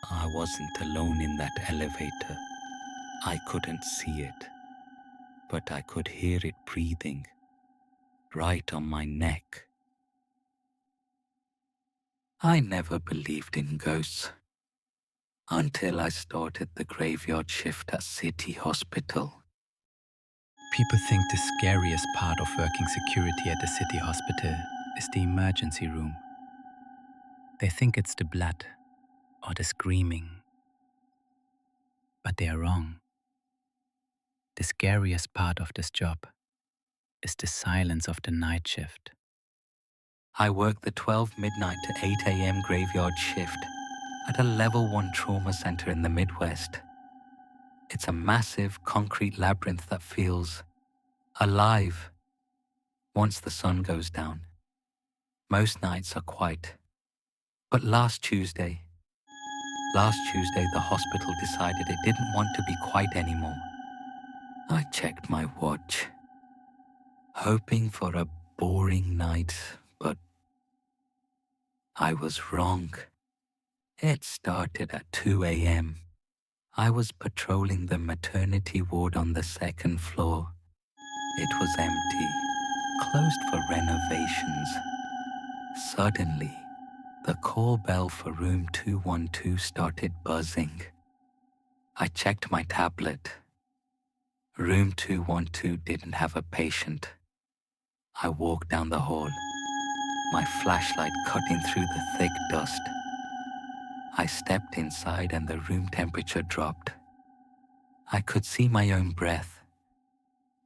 I wasn't alone in that elevator. I couldn't see it, but I could hear it breathing right on my neck. I never believed in ghosts until I started the graveyard shift at City Hospital. People think the scariest part of working security at the city hospital is the emergency room. They think it's the blood or the screaming, but they are wrong. The scariest part of this job is the silence of the night shift. I worked the 12 midnight to 8 a.m. graveyard shift at a level 1 trauma center in the Midwest. It's a massive concrete labyrinth that feels alive once the sun goes down. Most nights are quiet, but last Tuesday, the hospital decided it didn't want to be quiet anymore. I checked my watch, hoping for a boring night, but I was wrong. It started at 2 a.m. I was patrolling the maternity ward on the second floor. It was empty, closed for renovations. Suddenly, the call bell for room 212 started buzzing. I checked my tablet. Room 212 didn't have a patient. I walked down the hall, my flashlight cutting through the thick dust. I stepped inside and the room temperature dropped. I could see my own breath.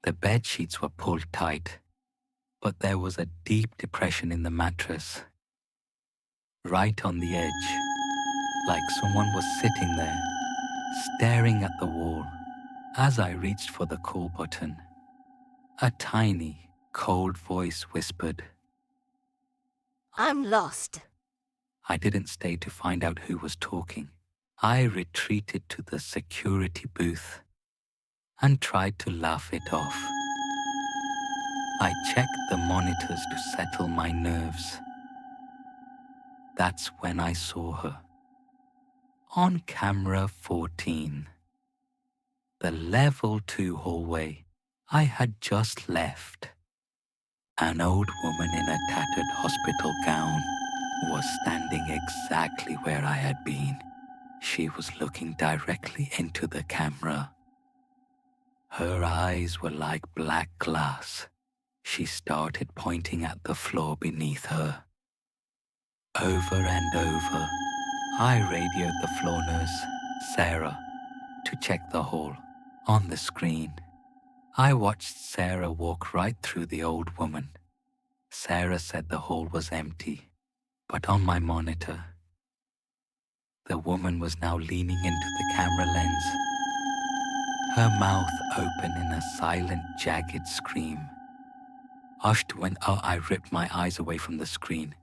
The bed sheets were pulled tight, but there was a deep depression in the mattress, right on the edge, like someone was sitting there, staring at the wall. As I reached for the call button, a tiny, cold voice whispered. I'm lost. I didn't stay to find out who was talking. I retreated to the security booth and tried to laugh it off. I checked the monitors to settle my nerves. That's when I saw her. On camera 14. The level 2 hallway I had just left. An old woman in a tattered hospital gown was standing exactly where I had been. She was looking directly into the camera. Her eyes were like black glass. She started pointing at the floor beneath her. Over and over, I radioed the floor nurse, Sarah, to check the hall. On the screen, I watched Sarah walk right through the old woman. Sarah said the hall was empty, but on my monitor, the woman was now leaning into the camera lens, her mouth open in a silent, jagged scream. Hushed when I ripped my eyes away from the screen,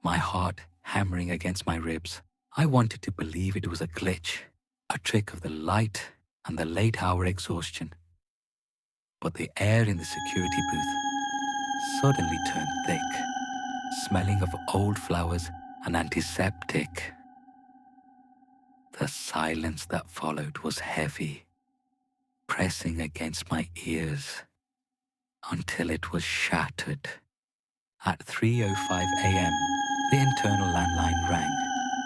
my heart hammering against my ribs. I wanted to believe it was a glitch, a trick of the light and the late-hour exhaustion. But the air in the security booth suddenly turned thick, smelling of old flowers and antiseptic. The silence that followed was heavy, pressing against my ears until it was shattered. At 3:05 a.m., the internal landline rang.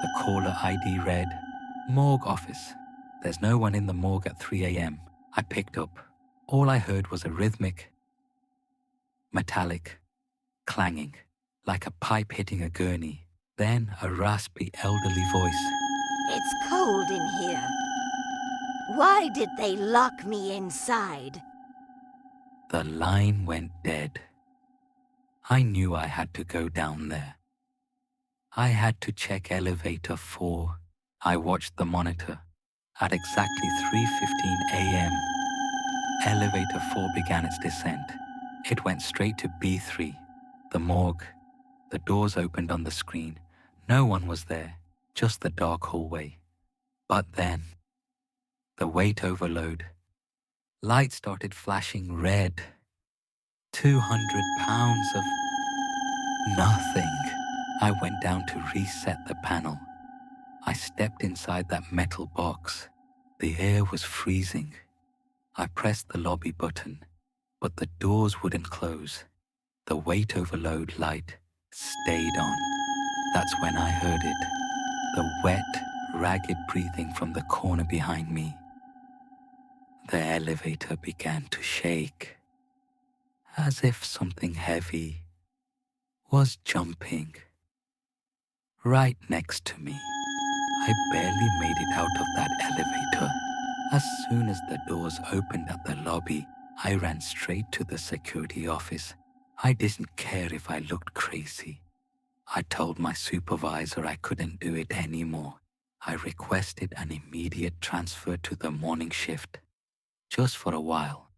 The caller ID read, "Morgue office. There's no one in the morgue at 3 a.m. I picked up. All I heard was a rhythmic, metallic clanging, like a pipe hitting a gurney. Then a raspy, elderly voice. It's cold in here. Why did they lock me inside? The line went dead. I knew I had to go down there. I had to check elevator 4. I watched the monitor. At exactly 3:15 a.m., elevator 4 began its descent. It went straight to B3, the morgue. The doors opened on the screen. No one was there, just the dark hallway. But then, the weight overload. Light started flashing red. 200 pounds of nothing. I went down to reset the panel. I stepped inside that metal box. The air was freezing. I pressed the lobby button, but the doors wouldn't close. The weight overload light stayed on. That's when I heard it. The wet, ragged breathing from the corner behind me. The elevator began to shake, as if something heavy was jumping right next to me. I barely made it out of that elevator. As soon as the doors opened at the lobby, I ran straight to the security office. I didn't care if I looked crazy. I told my supervisor I couldn't do it anymore. I requested an immediate transfer to the morning shift, just for a while,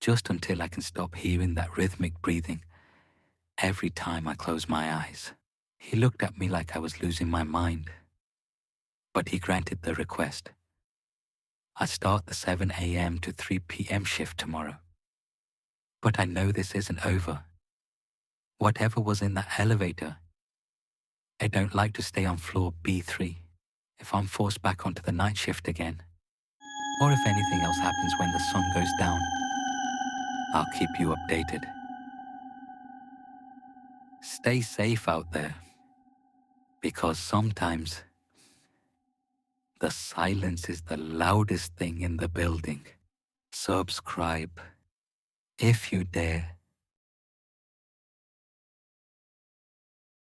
just until I can stop hearing that rhythmic breathing every time I close my eyes. He looked at me like I was losing my mind, but he granted the request. I start the 7 a.m. to 3 p.m. shift tomorrow. But I know this isn't over. Whatever was in that elevator, I don't like to stay on floor B3. If I'm forced back onto the night shift again, or if anything else happens when the sun goes down, I'll keep you updated. Stay safe out there, because sometimes the silence is the loudest thing in the building. Subscribe if you dare.